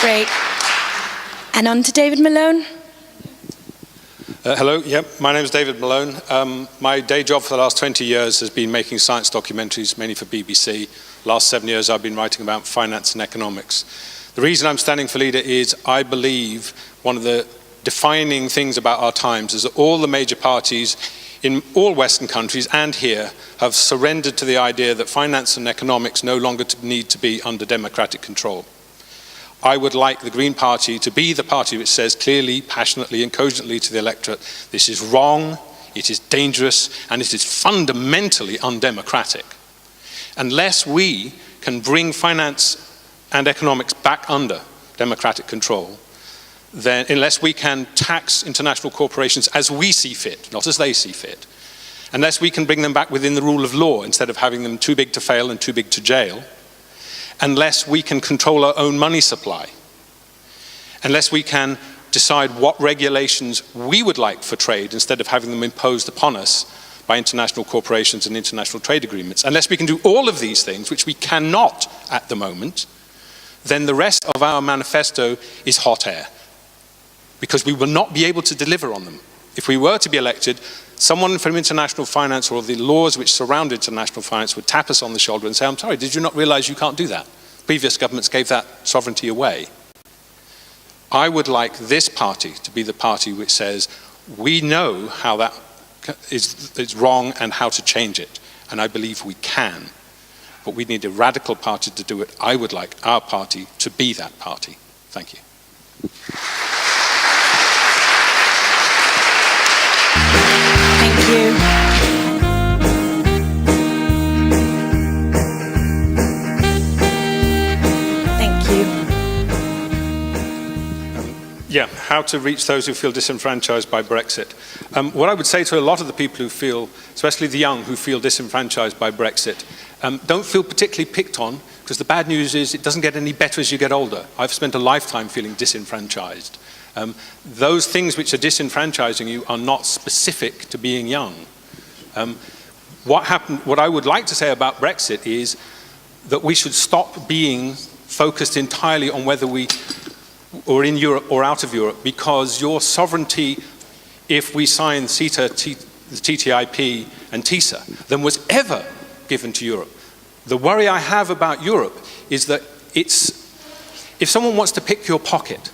Great. And on to David Malone. Hello, my name is David Malone. My day job for the last 20 years has been making science documentaries, mainly for BBC. Last 7 years I've been writing about finance and economics. The reason I'm standing for leader is I believe one of the defining things about our times is that all the major parties in all Western countries and here have surrendered to the idea that finance and economics no longer need to be under democratic control. I would like the Green Party to be the party which says clearly, passionately and cogently to the electorate, this is wrong, it is dangerous, and it is fundamentally undemocratic. Unless we can bring finance and economics back under democratic control, then unless we can tax international corporations as we see fit, not as they see fit, unless we can bring them back within the rule of law instead of having them too big to fail and too big to jail, unless we can control our own money supply, unless we can decide what regulations we would like for trade instead of having them imposed upon us by international corporations and international trade agreements, unless we can do all of these things, which we cannot at the moment, then the rest of our manifesto is hot air, because we will not be able to deliver on them. If we were to be elected, someone from international finance or the laws which surround international finance would tap us on the shoulder and say, I'm sorry, did you not realize you can't do that? Previous governments gave that sovereignty away. I would like this party to be the party which says, we know how that is wrong and how to change it, and I believe we can. But we need a radical party to do it. I would like our party to be that party. Thank you. Thank you. Thank you. How to reach those who feel disenfranchised by Brexit. What I would say to a lot of the people who feel, especially the young who feel disenfranchised by Brexit, don't feel particularly picked on, because the bad news is it doesn't get any better as you get older. I've spent a lifetime feeling disenfranchised. Those things which are disenfranchising you are not specific to being young. What I would like to say about Brexit is that we should stop being focused entirely on whether we are in Europe or out of Europe, because your sovereignty, if we sign CETA, the TTIP and TISA, than was ever given to Europe. The worry I have about Europe is that if someone wants to pick your pocket,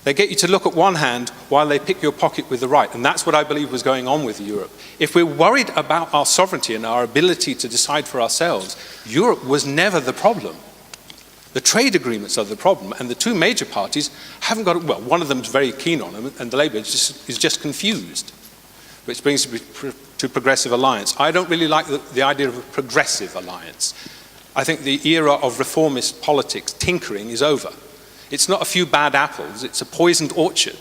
they get you to look at one hand while they pick your pocket with the right, and that's what I believe was going on with Europe. If we're worried about our sovereignty and our ability to decide for ourselves, Europe was never the problem. The trade agreements are the problem, and the two major parties haven't got it. Well, one of them is very keen on them, and the Labour is just confused, which brings me to Progressive Alliance. I don't really like the idea of a progressive alliance. I think the era of reformist politics, tinkering, is over. It's not a few bad apples, it's a poisoned orchard.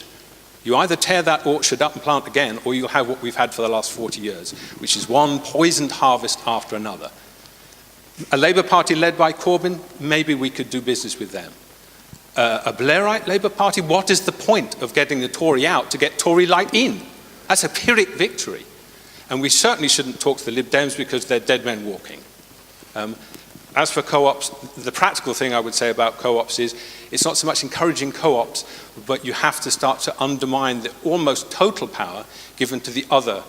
You either tear that orchard up and plant again, or you'll have what we've had for the last 40 years, which is one poisoned harvest after another. A Labour Party led by Corbyn, maybe we could do business with them. A Blairite Labour Party, what is the point of getting the Tory out to get Tory light in? That's a Pyrrhic victory. And we certainly shouldn't talk to the Lib Dems because they're dead men walking. As for co-ops, the practical thing I would say about co-ops is it's not so much encouraging co-ops, but you have to start to undermine the almost total power given to the other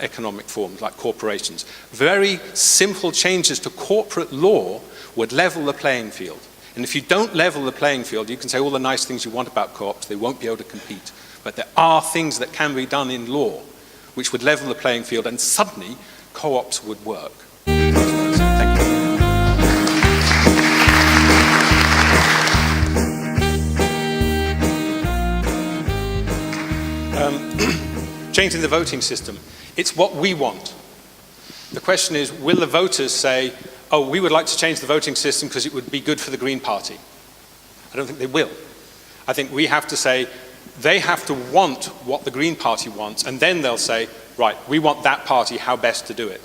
economic forms like corporations. Very simple changes to corporate law would level the playing field. And if you don't level the playing field, you can say all the nice things you want about co-ops, they won't be able to compete. But there are things that can be done in law which would level the playing field, and suddenly co-ops would work. Thank you. Changing the voting system. It's what we want. The question is, will the voters say, oh, we would like to change the voting system because it would be good for the Green Party? I don't think they will. I think we have to say, they have to want what the Green Party wants, and then they'll say, right, we want that party, how best to do it.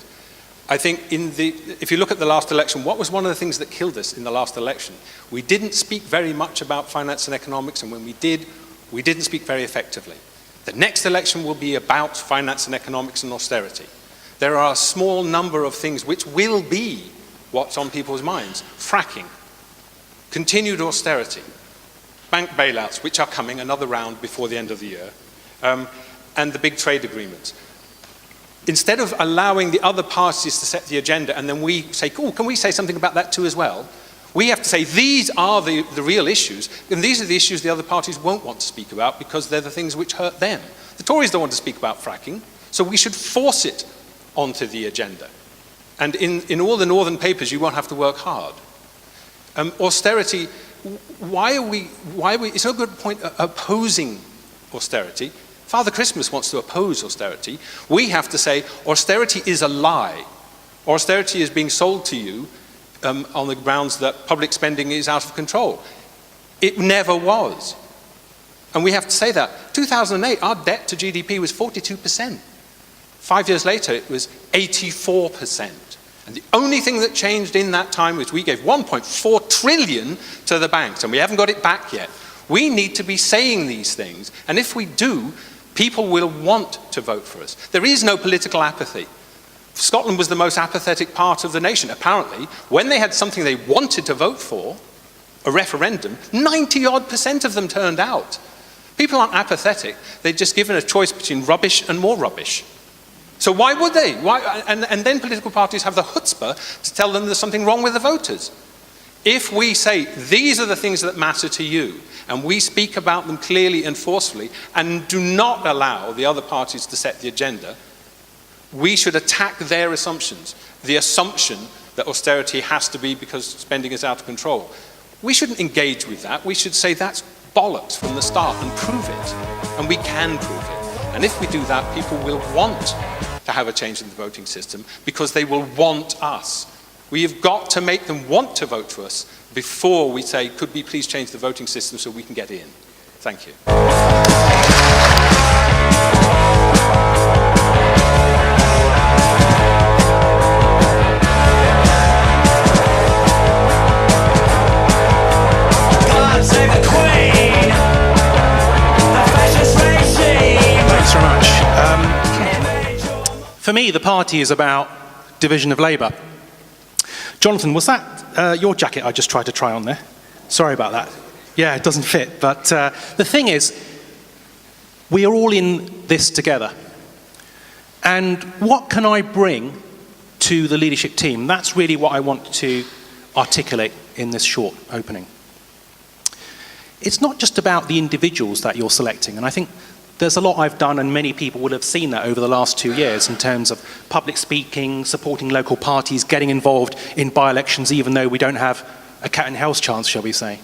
I think if you look at the last election, what was one of the things that killed us in the last election? We didn't speak very much about finance and economics, and when we didn't speak very effectively. The next election will be about finance and economics and austerity. There are a small number of things which will be what's on people's minds. Fracking, continued austerity, bank bailouts, which are coming, another round before the end of the year, and the big trade agreements. Instead of allowing the other parties to set the agenda and then we say, cool, can we say something about that too as well? We have to say, these are the real issues, and these are the issues the other parties won't want to speak about because they're the things which hurt them. The Tories don't want to speak about fracking, so we should force it onto the agenda. And in all the Northern papers, you won't have to work hard. Austerity, it's no good point opposing austerity. Father Christmas wants to oppose austerity. We have to say, austerity is a lie. Austerity is being sold to you on the grounds that public spending is out of control. It never was. And we have to say that. 2008, our debt to GDP was 42%. 5 years later, it was 84%. And the only thing that changed in that time was we gave 1.4 trillion to the banks, and we haven't got it back yet. We need to be saying these things, and if we do, people will want to vote for us. There is no political apathy. Scotland was the most apathetic part of the nation. Apparently, when they had something they wanted to vote for, a referendum, 90-odd% of them turned out. People aren't apathetic. They're just given a choice between rubbish and more rubbish. So why would they? And then political parties have the chutzpah to tell them there's something wrong with the voters. If we say, these are the things that matter to you, and we speak about them clearly and forcefully, and do not allow the other parties to set the agenda, we should attack their assumptions. The assumption that austerity has to be because spending is out of control. We shouldn't engage with that. We should say that's bollocks from the start and prove it. And we can prove it. And if we do that, people will want to have a change in the voting system because they will want us. We have got to make them want to vote for us before we say, could we please change the voting system so we can get in? Thank you. For me, the party is about division of labour. Jonathan, was that your jacket I just tried to try on there? Sorry about that. Yeah, it doesn't fit. But the thing is, we are all in this together. And what can I bring to the leadership team? That's really what I want to articulate in this short opening. It's not just about the individuals that you're selecting, and I think there's a lot I've done, and many people will have seen that over the last 2 years in terms of public speaking, supporting local parties, getting involved in by-elections, even though we don't have a cat and house chance, shall we say.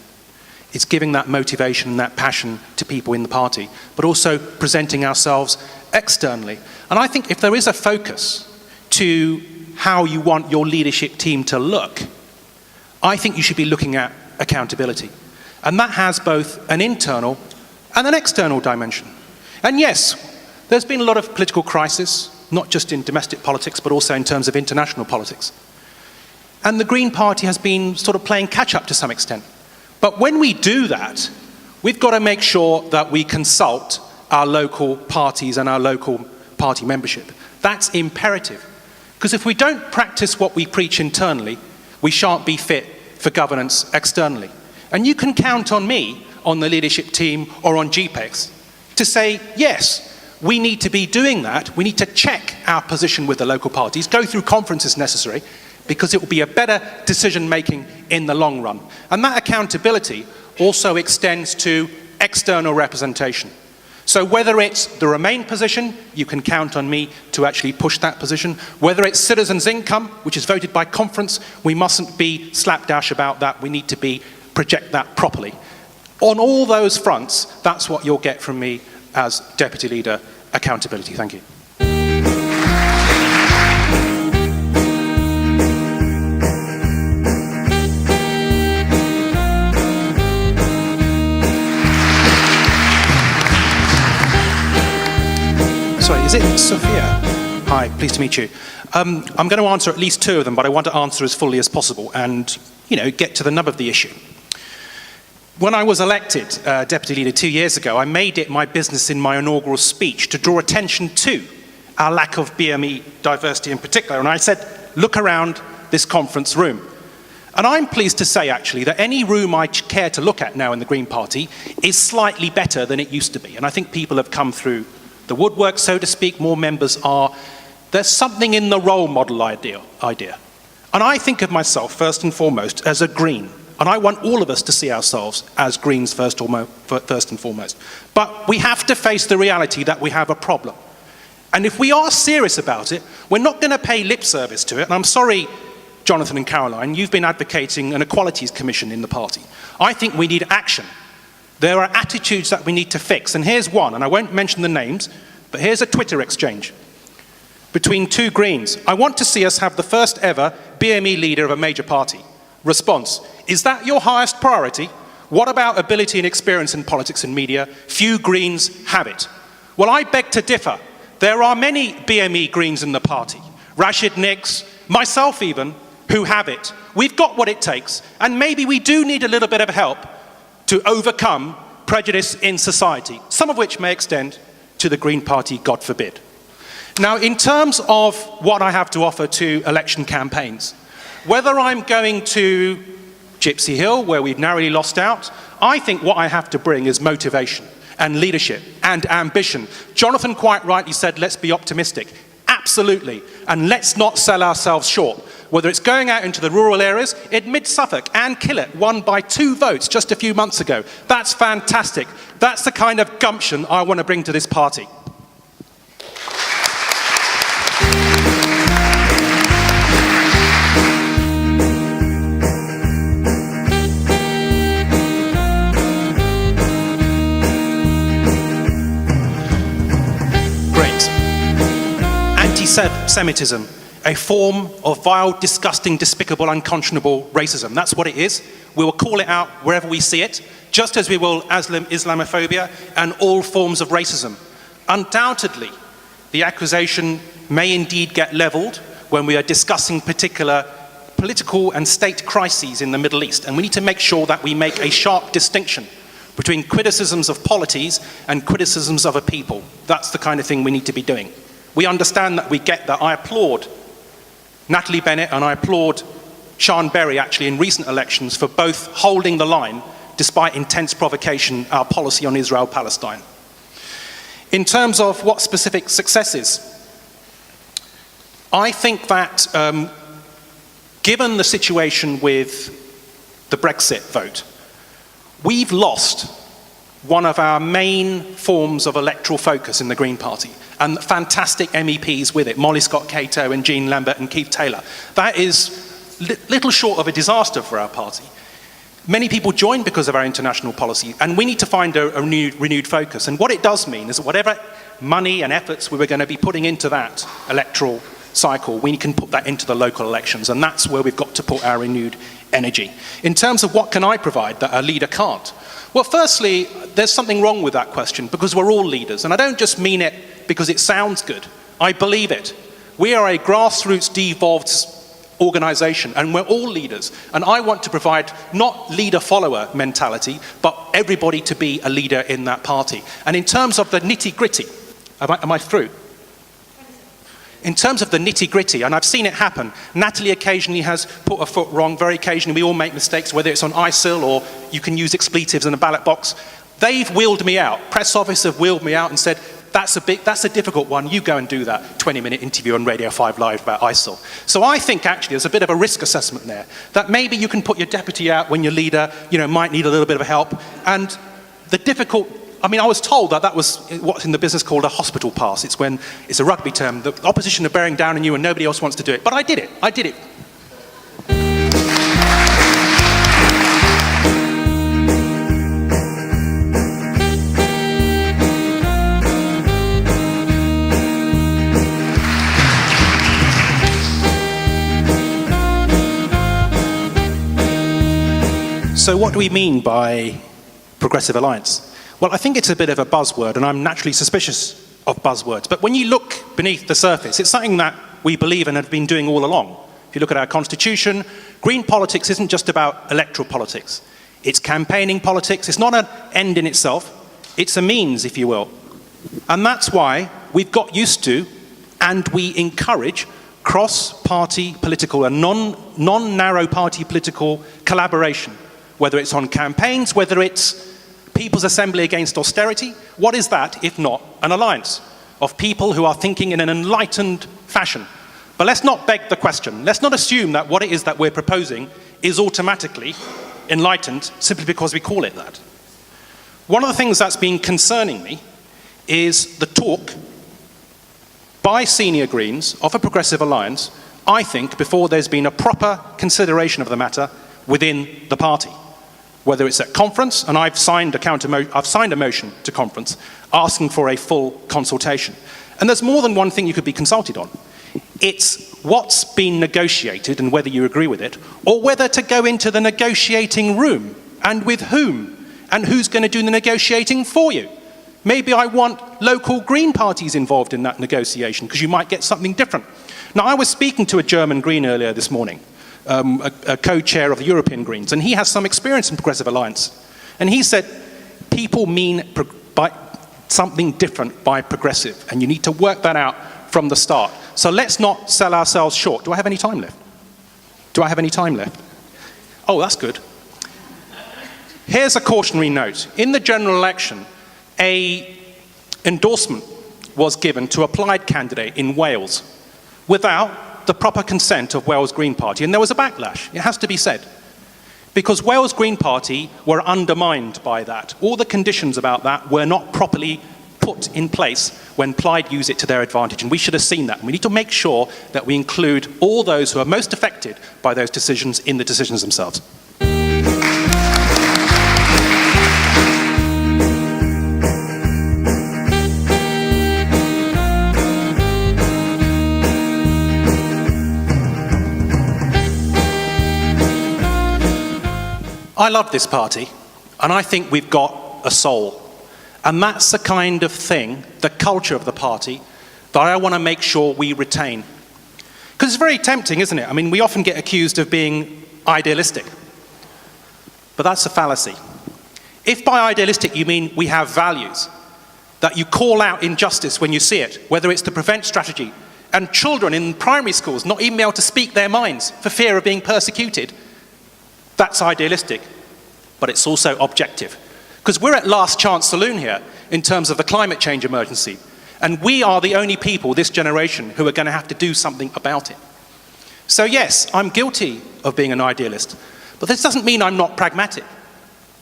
It's giving that motivation and that passion to people in the party, but also presenting ourselves externally. And I think if there is a focus to how you want your leadership team to look, I think you should be looking at accountability. And that has both an internal and an external dimension. And yes, there's been a lot of political crisis, not just in domestic politics, but also in terms of international politics. And the Green Party has been sort of playing catch-up to some extent. But when we do that, we've got to make sure that we consult our local parties and our local party membership. That's imperative. Because if we don't practice what we preach internally, we shan't be fit for governance externally. And you can count on me, on the leadership team, or on GPEX, to say, yes, we need to be doing that. We need to check our position with the local parties, go through conferences necessary, because it will be a better decision-making in the long run. And that accountability also extends to external representation. So whether it's the Remain position, you can count on me to actually push that position. Whether it's citizens' income, which is voted by conference, we mustn't be slapdash about that. We need to project that properly. On all those fronts, that's what you'll get from me as Deputy Leader, accountability. Thank you. Sorry, is it Sophia? Hi, pleased to meet you. I'm going to answer at least 2 of them, but I want to answer as fully as possible and, get to the nub of the issue. When I was elected Deputy Leader 2 years ago, I made it my business in my inaugural speech to draw attention to our lack of BME diversity in particular. And I said, look around this conference room. And I'm pleased to say, actually, that any room I care to look at now in the Green Party is slightly better than it used to be. And I think people have come through the woodwork, so to speak, more members are. There's something in the role model idea. And I think of myself, first and foremost, as a Green. And I want all of us to see ourselves as Greens first and foremost. But we have to face the reality that we have a problem. And if we are serious about it, we're not going to pay lip service to it. And I'm sorry, Jonathan and Caroline, you've been advocating an Equalities Commission in the party. I think we need action. There are attitudes that we need to fix. And here's one, and I won't mention the names, but here's a Twitter exchange between two Greens. I want to see us have the first ever BME leader of a major party. Response, is that your highest priority? What about ability and experience in politics and media? Few Greens have it. Well, I beg to differ. There are many BME Greens in the party. Rashid Nix, myself even, who have it. We've got what it takes, and maybe we do need a little bit of help to overcome prejudice in society, some of which may extend to the Green Party, God forbid. Now, in terms of what I have to offer to election campaigns, whether I'm going to Gypsy Hill, where we've narrowly lost out, I think what I have to bring is motivation and leadership and ambition. Jonathan quite rightly said, let's be optimistic. Absolutely. And let's not sell ourselves short. Whether it's going out into the rural areas, in mid-Suffolk, Anne Killett won by 2 votes just a few months ago. That's fantastic. That's the kind of gumption I want to bring to this party. Anti-Semitism, a form of vile, disgusting, despicable, unconscionable racism. That's what it is. We will call it out wherever we see it, just as we will Islamophobia and all forms of racism. Undoubtedly, the accusation may indeed get leveled when we are discussing particular political and state crises in the Middle East, and we need to make sure that we make a sharp distinction between criticisms of polities and criticisms of a people. That's the kind of thing we need to be doing. We understand that, we get that. I applaud Natalie Bennett and I applaud Sian Berry actually in recent elections for both holding the line despite intense provocation, our policy on Israel-Palestine. In terms of what specific successes, I think that given the situation with the Brexit vote, we've lost one of our main forms of electoral focus in the Green Party, and fantastic MEPs with it, Molly Scott-Cato and Jean Lambert and Keith Taylor. That is little short of a disaster for our party. Many people joined because of our international policy, and we need to find a renewed focus. And what it does mean is that whatever money and efforts we were going to be putting into that electoral cycle, we can put that into the local elections, and that's where we've got to put our renewed energy. In terms of what can I provide that a leader can't? Well, firstly, there's something wrong with that question, because we're all leaders, and I don't just mean it because it sounds good. I believe it. We are a grassroots devolved organization, and we're all leaders, and I want to provide not leader-follower mentality, but everybody to be a leader in that party. And in terms of the nitty-gritty, am I through? In terms of the nitty-gritty, and I've seen it happen, Natalie occasionally has put a foot wrong, very occasionally we all make mistakes, whether it's on ISIL or you can use expletives in a ballot box. They've wheeled me out, press office have wheeled me out and said, that's a difficult one, you go and do that 20-minute interview on Radio 5 Live about ISIL. So I think actually there's a bit of a risk assessment there, that maybe you can put your deputy out when your leader, might need a little bit of help, and the difficult, I was told that was what's in the business called a hospital pass. It's when, it's a rugby term, the opposition are bearing down on you and nobody else wants to do it. But I did it. So what do we mean by Progressive Alliance? Well, I think it's a bit of a buzzword, and I'm naturally suspicious of buzzwords. But when you look beneath the surface, it's something that we believe and have been doing all along. If you look at our constitution, green politics isn't just about electoral politics. It's campaigning politics. It's not an end in itself. It's a means, if you will. And that's why we've got used to, and we encourage, cross-party political and non-narrow party political collaboration, whether it's on campaigns, whether it's People's Assembly Against Austerity. What is that if not an alliance of people who are thinking in an enlightened fashion? But let's not beg the question. Let's not assume that what it is that we're proposing is automatically enlightened simply because we call it that. One of the things that's been concerning me is the talk by senior Greens of a progressive alliance, I think, before there's been a proper consideration of the matter within the party. Whether it's at conference, and I've signed a motion to conference asking for a full consultation. And there's more than one thing you could be consulted on. It's what's been negotiated and whether you agree with it, or whether to go into the negotiating room, and with whom, and who's going to do the negotiating for you. Maybe I want local Green parties involved in that negotiation, because you might get something different. Now, I was speaking to a German Green earlier this morning, a co-chair of the European Greens, and he has some experience in Progressive Alliance. And he said, people mean by something different by progressive, and you need to work that out from the start. So let's not sell ourselves short. Do I have any time left? Do I have any time left? Oh, that's good. Here's a cautionary note. In the general election, an endorsement was given to a Plaid candidate in Wales without the proper consent of Wales Green Party, and there was a backlash, it has to be said, because Wales Green Party were undermined by that. All the conditions about that were not properly put in place when Plaid used it to their advantage, and we should have seen that. And we need to make sure that we include all those who are most affected by those decisions in the decisions themselves. I love this party, and I think we've got a soul. And that's the kind of thing, the culture of the party, that I want to make sure we retain. Because it's very tempting, isn't it? I mean, we often get accused of being idealistic. But that's a fallacy. If by idealistic you mean we have values, that you call out injustice when you see it, whether it's the prevent strategy, and children in primary schools not even able to speak their minds for fear of being persecuted, that's idealistic, but it's also objective. Because we're at last chance saloon here in terms of the climate change emergency. And we are the only people, this generation, who are going to have to do something about it. So yes, I'm guilty of being an idealist, but this doesn't mean I'm not pragmatic.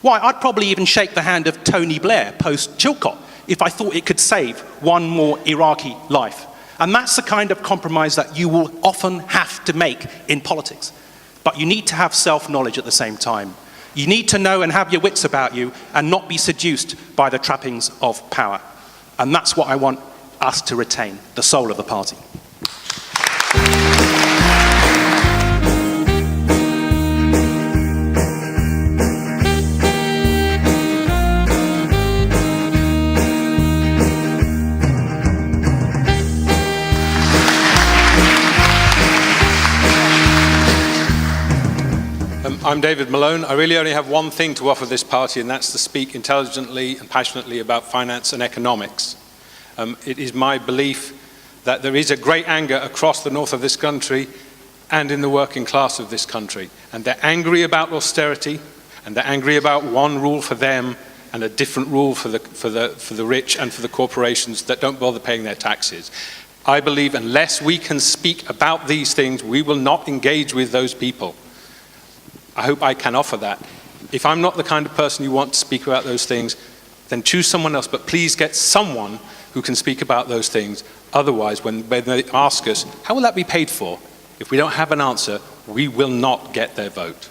Why, I'd probably even shake the hand of Tony Blair post-Chilcot if I thought it could save one more Iraqi life. And that's the kind of compromise that you will often have to make in politics. But you need to have self-knowledge at the same time. You need to know and have your wits about you and not be seduced by the trappings of power. And that's what I want us to retain, the soul of the party. I'm David Malone. I really only have one thing to offer this party, and that's to speak intelligently and passionately about finance and economics. It is my belief that there is a great anger across the north of this country and in the working class of this country. And they're angry about austerity, and they're angry about one rule for them and a different rule for the rich and for the corporations that don't bother paying their taxes. I believe unless we can speak about these things, we will not engage with those people. I hope I can offer that. If I'm not the kind of person you want to speak about those things, then choose someone else, but please get someone who can speak about those things. Otherwise, when they ask us, how will that be paid for? If we don't have an answer, we will not get their vote.